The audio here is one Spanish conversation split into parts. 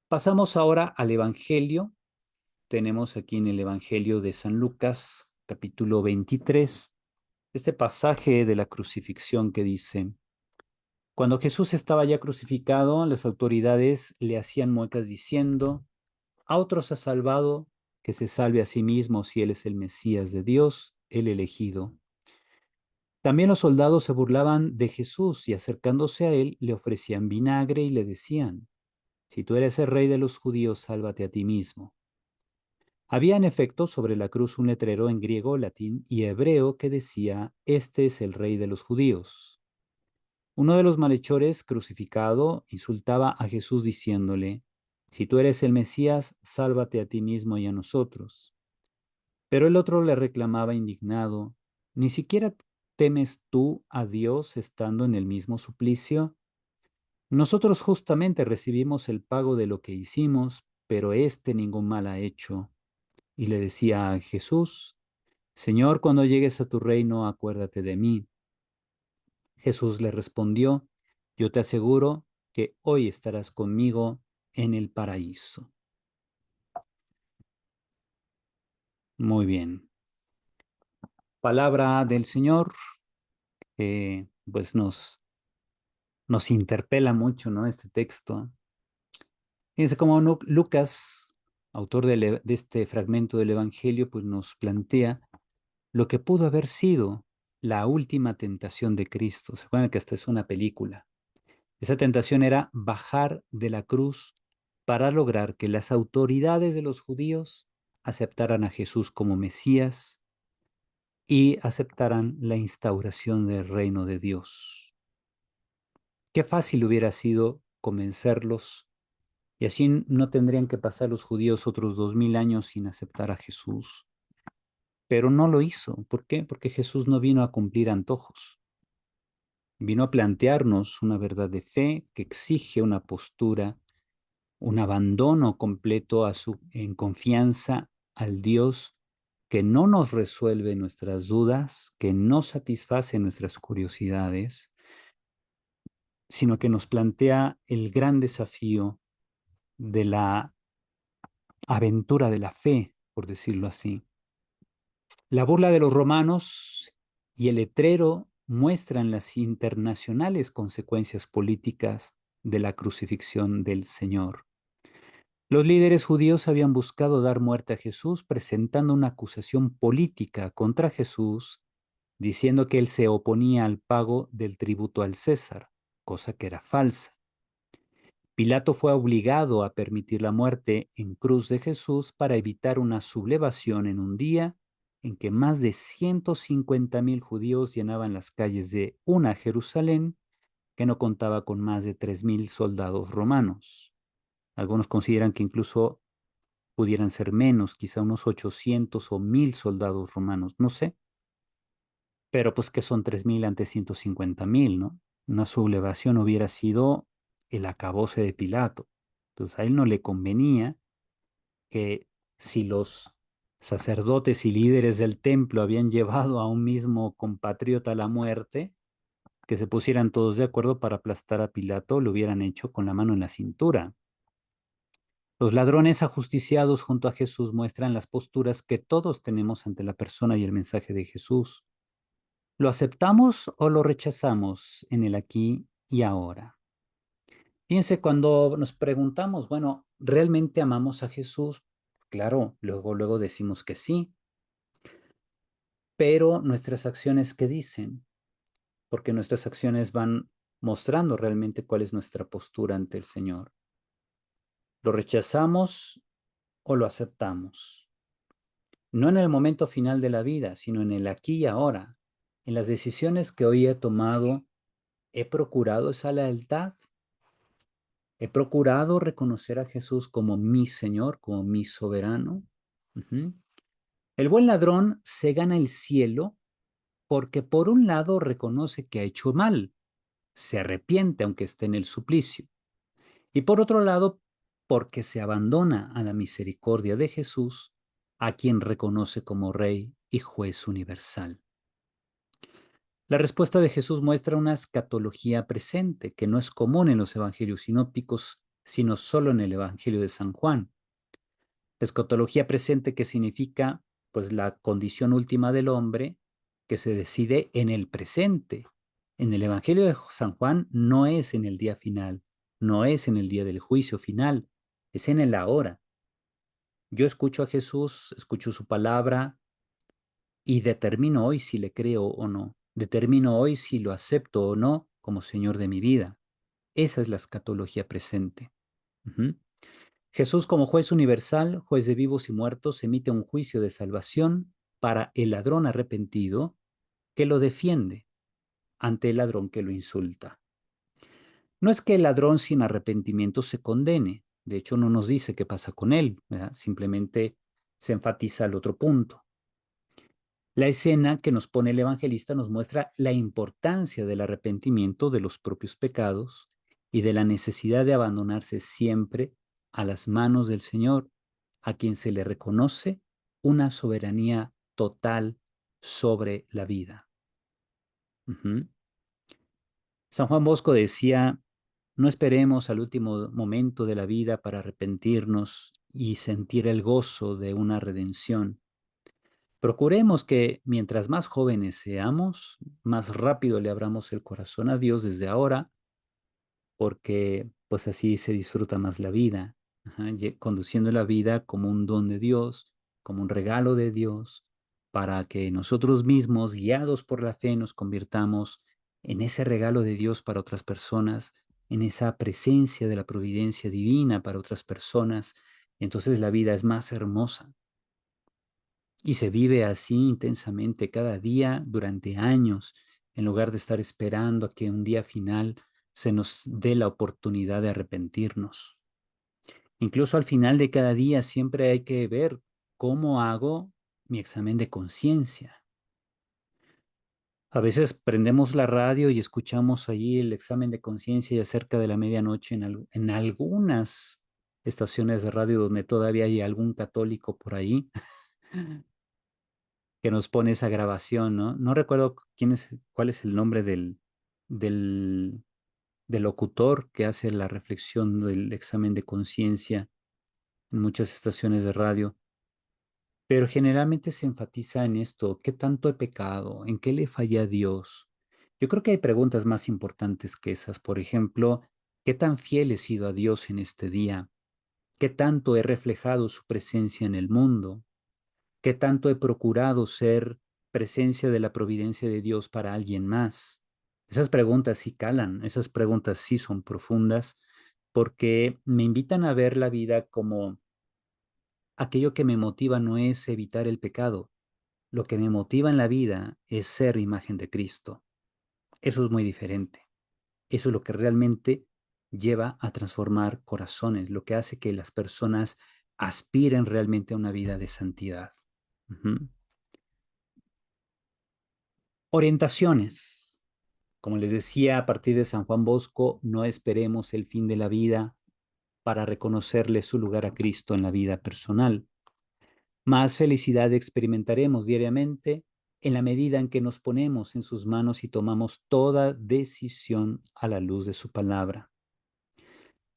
Pasamos ahora al Evangelio. Tenemos aquí en el Evangelio de San Lucas, capítulo 23, este pasaje de la crucifixión que dice: Cuando Jesús estaba ya crucificado, las autoridades le hacían muecas diciendo: a otros ha salvado, que se salve a sí mismo si él es el Mesías de Dios, el elegido. También los soldados se burlaban de Jesús y acercándose a él le ofrecían vinagre y le decían: si tú eres el rey de los judíos, sálvate a ti mismo. Había en efecto sobre la cruz un letrero en griego, latín y hebreo que decía: Este es el rey de los judíos. Uno de los malhechores crucificado insultaba a Jesús diciéndole: Si tú eres el Mesías, sálvate a ti mismo y a nosotros. Pero el otro le reclamaba indignado: ¿Ni siquiera temes tú a Dios estando en el mismo suplicio? Nosotros justamente recibimos el pago de lo que hicimos, pero éste ningún mal ha hecho. Y le decía a Jesús: Señor, cuando llegues a tu reino, acuérdate de mí. Jesús le respondió: Yo te aseguro que hoy estarás conmigo en el paraíso. Muy bien. Palabra del Señor, pues nos interpela mucho, ¿no? Este texto. Fíjense cómo Lucas, autor de este fragmento del Evangelio, pues nos plantea lo que pudo haber sido la última tentación de Cristo. ¿Se acuerdan que esta es una película? Esa tentación era bajar de la cruz para lograr que las autoridades de los judíos aceptaran a Jesús como Mesías y aceptaran la instauración del reino de Dios. Qué fácil hubiera sido convencerlos y así no tendrían que pasar los judíos otros 2000 años sin aceptar a Jesús. Pero no lo hizo. ¿Por qué? Porque Jesús no vino a cumplir antojos. Vino a plantearnos una verdad de fe que exige una postura, un abandono completo en confianza al Dios que no nos resuelve nuestras dudas, que no satisface nuestras curiosidades, sino que nos plantea el gran desafío de la aventura de la fe, por decirlo así. La burla de los romanos y el letrero muestran las internacionales consecuencias políticas de la crucifixión del Señor. Los líderes judíos habían buscado dar muerte a Jesús presentando una acusación política contra Jesús, diciendo que él se oponía al pago del tributo al César, cosa que era falsa. Pilato fue obligado a permitir la muerte en cruz de Jesús para evitar una sublevación en un día en que más de 150,000 judíos llenaban las calles de una Jerusalén que no contaba con más de 3,000 soldados romanos. Algunos consideran que incluso pudieran ser menos, quizá unos 800 o 1,000 soldados romanos, no sé, pero pues que son 3,000 ante 150,000, ¿no? Una sublevación hubiera sido el acabose de Pilato. Entonces a él no le convenía que, si los sacerdotes y líderes del templo habían llevado a un mismo compatriota a la muerte, que se pusieran todos de acuerdo para aplastar a Pilato, lo hubieran hecho con la mano en la cintura. Los ladrones ajusticiados junto a Jesús muestran las posturas que todos tenemos ante la persona y el mensaje de Jesús. ¿Lo aceptamos o lo rechazamos en el aquí y ahora? Fíjense, cuando nos preguntamos, bueno, ¿realmente amamos a Jesús? Claro, luego decimos que sí, pero nuestras acciones, ¿qué dicen? Porque nuestras acciones van mostrando realmente cuál es nuestra postura ante el Señor. ¿Lo rechazamos o lo aceptamos? No en el momento final de la vida, sino en el aquí y ahora. En las decisiones que hoy he tomado, ¿he procurado esa lealtad? ¿He procurado reconocer a Jesús como mi Señor, como mi soberano? Ujú. El buen ladrón se gana el cielo porque por un lado reconoce que ha hecho mal, se arrepiente aunque esté en el suplicio, y por otro lado porque se abandona a la misericordia de Jesús, a quien reconoce como Rey y Juez universal. La respuesta de Jesús muestra una escatología presente que no es común en los evangelios sinópticos sino solo en el Evangelio de San Juan. La escatología presente, que significa pues la condición última del hombre que se decide en el presente. En el Evangelio de San Juan no es en el día final, no es en el día del juicio final, es en el ahora. Yo escucho a Jesús, escucho su palabra y determino hoy si le creo o no. Determino hoy si lo acepto o no como Señor de mi vida. Esa es la escatología presente. Ujú. Jesús, como juez universal, juez de vivos y muertos, emite un juicio de salvación para el ladrón arrepentido que lo defiende ante el ladrón que lo insulta. No es que el ladrón sin arrepentimiento se condene, de hecho no nos dice qué pasa con él, ¿verdad? Simplemente se enfatiza el otro punto. La escena que nos pone el evangelista nos muestra la importancia del arrepentimiento de los propios pecados y de la necesidad de abandonarse siempre a las manos del Señor, a quien se le reconoce una soberanía total sobre la vida. Ujú. San Juan Bosco decía, no esperemos al último momento de la vida para arrepentirnos y sentir el gozo de una redención. Procuremos que mientras más jóvenes seamos, más rápido le abramos el corazón a Dios desde ahora, porque pues así se disfruta más la vida, ajá, conduciendo la vida como un don de Dios, como un regalo de Dios, para que nosotros mismos, guiados por la fe, nos convirtamos en ese regalo de Dios para otras personas, en esa presencia de la providencia divina para otras personas. Entonces la vida es más hermosa. Y se vive así intensamente cada día durante años, en lugar de estar esperando a que un día final se nos dé la oportunidad de arrepentirnos. Incluso al final de cada día siempre hay que ver cómo hago mi examen de conciencia. A veces prendemos la radio y escuchamos allí el examen de conciencia y acerca de la medianoche en algunas estaciones de radio donde todavía hay algún católico por ahí que nos pone esa grabación, ¿no? No recuerdo cuál es el nombre del, del locutor que hace la reflexión del examen de conciencia en muchas estaciones de radio, pero generalmente se enfatiza en esto: ¿qué tanto he pecado? ¿En qué le fallé a Dios? Yo creo que hay preguntas más importantes que esas. Por ejemplo, ¿qué tan fiel he sido a Dios en este día? ¿Qué tanto he reflejado su presencia en el mundo? ¿Qué tanto he procurado ser presencia de la providencia de Dios para alguien más? Esas preguntas sí calan, esas preguntas sí son profundas, porque me invitan a ver la vida como aquello que me motiva no es evitar el pecado, lo que me motiva en la vida es ser imagen de Cristo. Eso es muy diferente. Eso es lo que realmente lleva a transformar corazones, lo que hace que las personas aspiren realmente a una vida de santidad. Ujú. Orientaciones. Como les decía, a partir de San Juan Bosco, no esperemos el fin de la vida para reconocerle su lugar a Cristo en la vida personal. Más felicidad experimentaremos diariamente en la medida en que nos ponemos en sus manos y tomamos toda decisión a la luz de su palabra.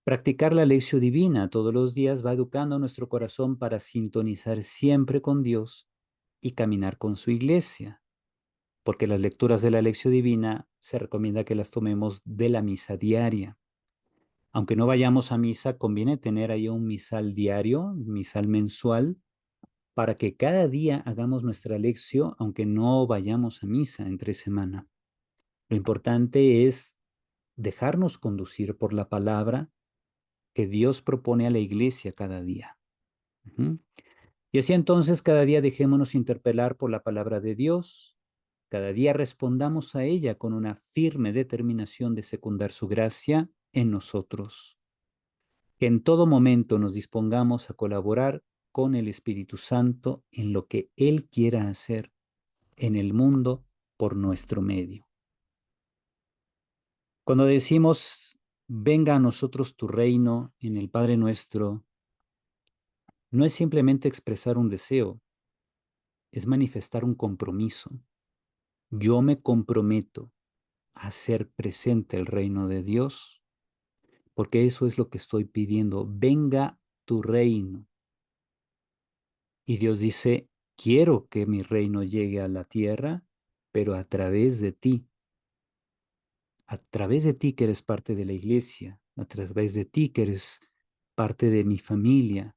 Practicar la lección divina todos los días va educando a nuestro corazón para sintonizar siempre con Dios y caminar con su iglesia, porque las lecturas de la lección divina se recomienda que las tomemos de la misa diaria. Aunque no vayamos a misa, conviene tener ahí un misal diario, un misal mensual, para que cada día hagamos nuestra lección, aunque no vayamos a misa entre semana. Lo importante es dejarnos conducir por la palabra que Dios propone a la iglesia cada día. Ujú. Y así entonces cada día dejémonos interpelar por la palabra de Dios, cada día respondamos a ella con una firme determinación de secundar su gracia en nosotros. Que en todo momento nos dispongamos a colaborar con el Espíritu Santo en lo que Él quiera hacer en el mundo por nuestro medio. Cuando decimos, venga a nosotros tu reino en el Padre nuestro, no es simplemente expresar un deseo, es manifestar un compromiso. Yo me comprometo a hacer presente el reino de Dios porque eso es lo que estoy pidiendo. Venga tu reino. Y Dios dice, quiero que mi reino llegue a la tierra, pero a través de ti que eres parte de la iglesia, a través de ti que eres parte de mi familia.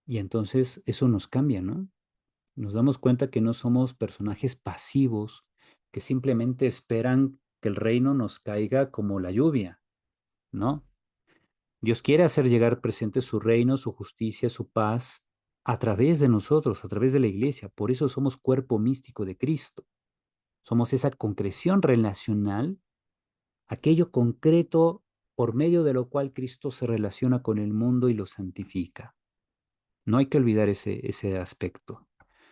Y entonces eso nos cambia, ¿no? Nos damos cuenta que no somos personajes pasivos que simplemente esperan que el reino nos caiga como la lluvia, ¿no? Dios quiere hacer llegar presente su reino, su justicia, su paz a través de nosotros, a través de la iglesia. Por eso somos cuerpo místico de Cristo. Somos esa concreción relacional, aquello concreto por medio de lo cual Cristo se relaciona con el mundo y lo santifica. No hay que olvidar ese aspecto.